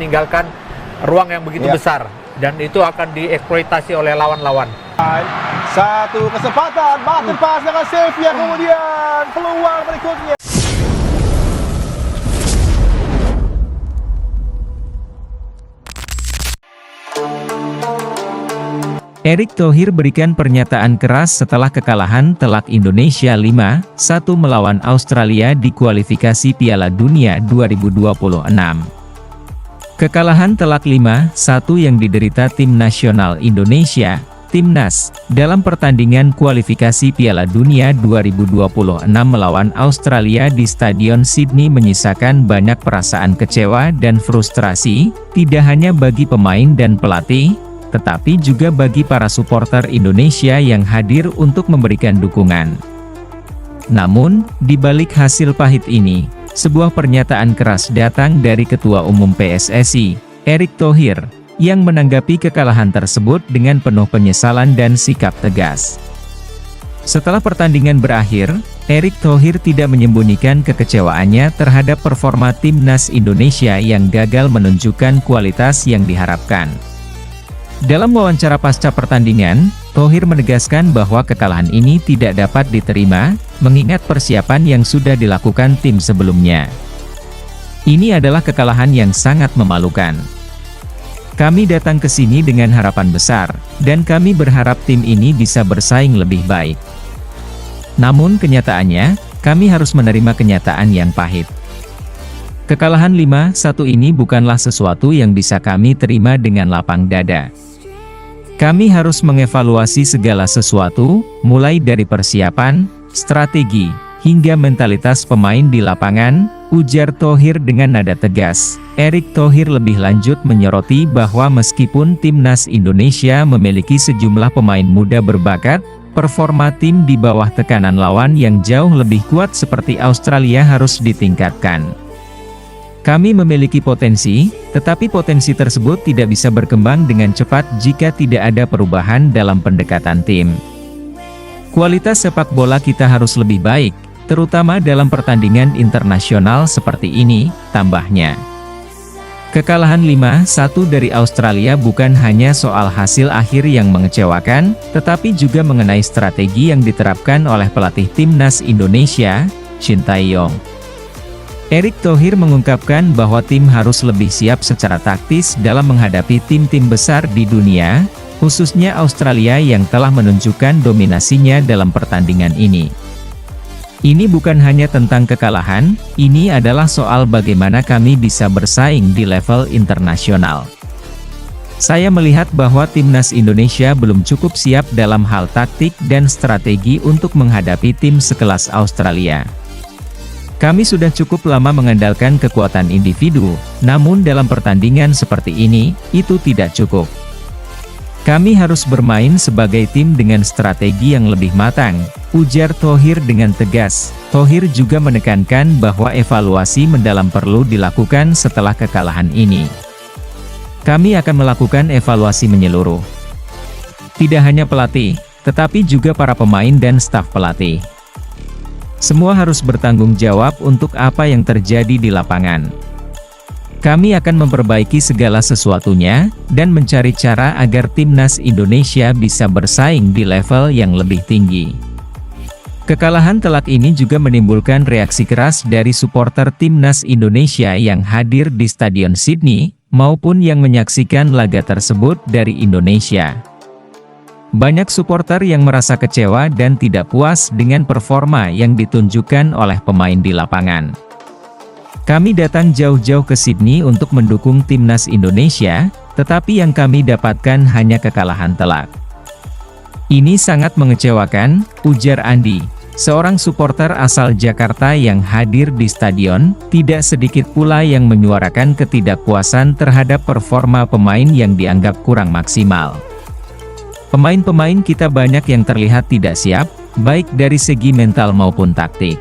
meninggalkan ruang yang begitu besar, dan itu akan dieksploitasi oleh lawan-lawan. Satu kesempatan, button pass dengan Sevilla, kemudian peluang berikutnya. Erick Thohir berikan pernyataan keras setelah kekalahan telak Indonesia 5-1 melawan Australia di kualifikasi Piala Dunia 2026. Kekalahan telak 5-1 yang diderita tim nasional Indonesia, Timnas, dalam pertandingan kualifikasi Piala Dunia 2026 melawan Australia di Stadion Sydney menyisakan banyak perasaan kecewa dan frustrasi, tidak hanya bagi pemain dan pelatih, tetapi juga bagi para supporter Indonesia yang hadir untuk memberikan dukungan. Namun, di balik hasil pahit ini, sebuah pernyataan keras datang dari Ketua Umum PSSI, Erick Thohir, yang menanggapi kekalahan tersebut dengan penuh penyesalan dan sikap tegas. Setelah pertandingan berakhir, Erick Thohir tidak menyembunyikan kekecewaannya terhadap performa Timnas Indonesia yang gagal menunjukkan kualitas yang diharapkan. Dalam wawancara pasca pertandingan, Thohir menegaskan bahwa kekalahan ini tidak dapat diterima, mengingat persiapan yang sudah dilakukan tim sebelumnya. Ini adalah kekalahan yang sangat memalukan. Kami datang ke sini dengan harapan besar, dan kami berharap tim ini bisa bersaing lebih baik. Namun kenyataannya, kami harus menerima kenyataan yang pahit. Kekalahan 5-1 ini bukanlah sesuatu yang bisa kami terima dengan lapang dada. Kami harus mengevaluasi segala sesuatu, mulai dari persiapan, strategi, hingga mentalitas pemain di lapangan, ujar Thohir dengan nada tegas. Erick Thohir lebih lanjut menyoroti bahwa meskipun Timnas Indonesia memiliki sejumlah pemain muda berbakat, performa tim di bawah tekanan lawan yang jauh lebih kuat seperti Australia harus ditingkatkan. Kami memiliki potensi, tetapi potensi tersebut tidak bisa berkembang dengan cepat jika tidak ada perubahan dalam pendekatan tim. Kualitas sepak bola kita harus lebih baik, terutama dalam pertandingan internasional seperti ini, tambahnya. Kekalahan 5-1 dari Australia bukan hanya soal hasil akhir yang mengecewakan, tetapi juga mengenai strategi yang diterapkan oleh pelatih Timnas Indonesia, Shin Tae-yong. Erick Thohir mengungkapkan bahwa tim harus lebih siap secara taktis dalam menghadapi tim-tim besar di dunia, khususnya Australia yang telah menunjukkan dominasinya dalam pertandingan ini. Ini bukan hanya tentang kekalahan, ini adalah soal bagaimana kami bisa bersaing di level internasional. Saya melihat bahwa Timnas Indonesia belum cukup siap dalam hal taktik dan strategi untuk menghadapi tim sekelas Australia. Kami sudah cukup lama mengandalkan kekuatan individu, namun dalam pertandingan seperti ini, itu tidak cukup. Kami harus bermain sebagai tim dengan strategi yang lebih matang, ujar Thohir dengan tegas. Thohir juga menekankan bahwa evaluasi mendalam perlu dilakukan setelah kekalahan ini. Kami akan melakukan evaluasi menyeluruh. Tidak hanya pelatih, tetapi juga para pemain dan staf pelatih. Semua harus bertanggung jawab untuk apa yang terjadi di lapangan. Kami akan memperbaiki segala sesuatunya, dan mencari cara agar Timnas Indonesia bisa bersaing di level yang lebih tinggi. Kekalahan telak ini juga menimbulkan reaksi keras dari supporter Timnas Indonesia yang hadir di Stadion Sydney, maupun yang menyaksikan laga tersebut dari Indonesia. Banyak supporter yang merasa kecewa dan tidak puas dengan performa yang ditunjukkan oleh pemain di lapangan. Kami datang jauh-jauh ke Sydney untuk mendukung Timnas Indonesia, tetapi yang kami dapatkan hanya kekalahan telak. Ini sangat mengecewakan, ujar Andi, seorang supporter asal Jakarta yang hadir di stadion. Tidak sedikit pula yang menyuarakan ketidakpuasan terhadap performa pemain yang dianggap kurang maksimal. Pemain-pemain kita banyak yang terlihat tidak siap, baik dari segi mental maupun taktik.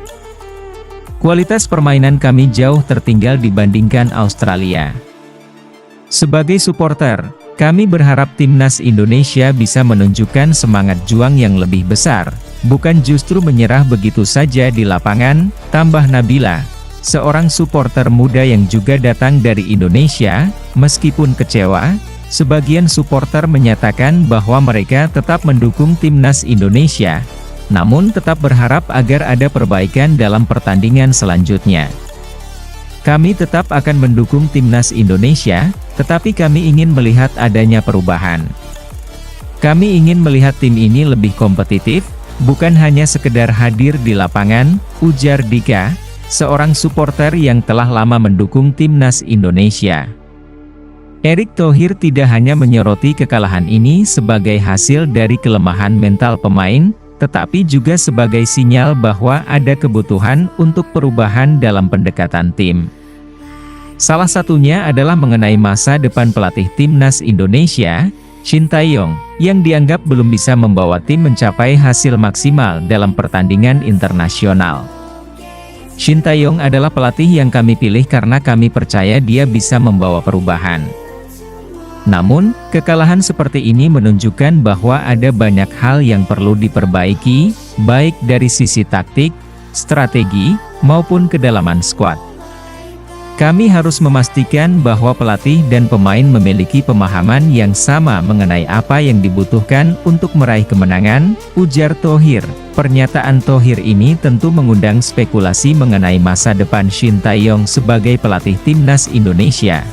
Kualitas permainan kami jauh tertinggal dibandingkan Australia. Sebagai supporter, kami berharap Timnas Indonesia bisa menunjukkan semangat juang yang lebih besar, bukan justru menyerah begitu saja di lapangan, tambah Nabila. seorang supporter muda yang juga datang dari Indonesia. Meskipun kecewa, sebagian supporter menyatakan bahwa mereka tetap mendukung timnas Indonesia, namun tetap berharap agar ada perbaikan dalam pertandingan selanjutnya. Kami tetap akan mendukung timnas Indonesia, tetapi kami ingin melihat adanya perubahan. Kami ingin melihat tim ini lebih kompetitif, bukan hanya sekedar hadir di lapangan, ujar Dika, seorang supporter yang telah lama mendukung timnas Indonesia. Erick Thohir tidak hanya menyoroti kekalahan ini sebagai hasil dari kelemahan mental pemain, tetapi juga sebagai sinyal bahwa ada kebutuhan untuk perubahan dalam pendekatan tim. Salah satunya adalah mengenai masa depan pelatih timnas Indonesia, Shin Tae-yong, yang dianggap belum bisa membawa tim mencapai hasil maksimal dalam pertandingan internasional. Shin Tae-yong adalah pelatih yang kami pilih karena kami percaya dia bisa membawa perubahan. Namun, kekalahan seperti ini menunjukkan bahwa ada banyak hal yang perlu diperbaiki, baik dari sisi taktik, strategi, maupun kedalaman skuad. Kami harus memastikan bahwa pelatih dan pemain memiliki pemahaman yang sama mengenai apa yang dibutuhkan untuk meraih kemenangan, ujar Thohir. Pernyataan Thohir ini tentu mengundang spekulasi mengenai masa depan Shin Tae-yong sebagai pelatih timnas Indonesia.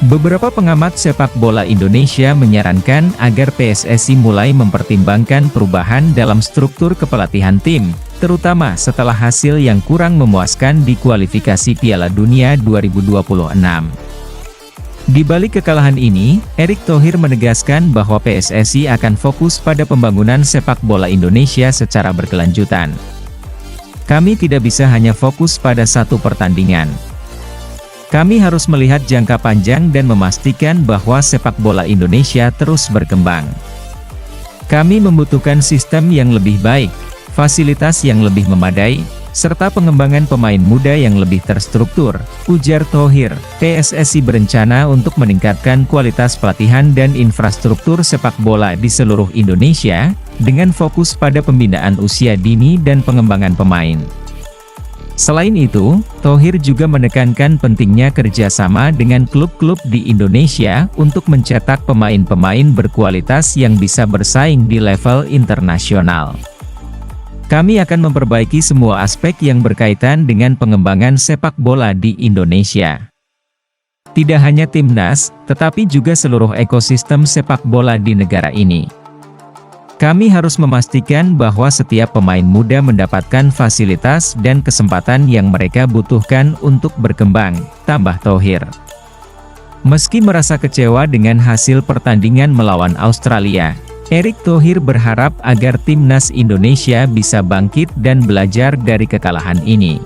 Beberapa pengamat sepak bola Indonesia menyarankan agar PSSI mulai mempertimbangkan perubahan dalam struktur kepelatihan tim, terutama setelah hasil yang kurang memuaskan di kualifikasi Piala Dunia 2026. Di balik kekalahan ini, Erick Thohir menegaskan bahwa PSSI akan fokus pada pembangunan sepak bola Indonesia secara berkelanjutan. Kami tidak bisa hanya fokus pada satu pertandingan. Kami harus melihat jangka panjang dan memastikan bahwa sepak bola Indonesia terus berkembang. Kami membutuhkan sistem yang lebih baik, fasilitas yang lebih memadai, serta pengembangan pemain muda yang lebih terstruktur, ujar Thohir. PSSI berencana untuk meningkatkan kualitas pelatihan dan infrastruktur sepak bola di seluruh Indonesia, dengan fokus pada pembinaan usia dini dan pengembangan pemain. Selain itu, Thohir juga menekankan pentingnya kerjasama dengan klub-klub di Indonesia untuk mencetak pemain-pemain berkualitas yang bisa bersaing di level internasional. Kami akan memperbaiki semua aspek yang berkaitan dengan pengembangan sepak bola di Indonesia. Tidak hanya timnas, tetapi juga seluruh ekosistem sepak bola di negara ini. Kami harus memastikan bahwa setiap pemain muda mendapatkan fasilitas dan kesempatan yang mereka butuhkan untuk berkembang, tambah Thohir. Meski merasa kecewa dengan hasil pertandingan melawan Australia, Erick Thohir berharap agar timnas Indonesia bisa bangkit dan belajar dari kekalahan ini.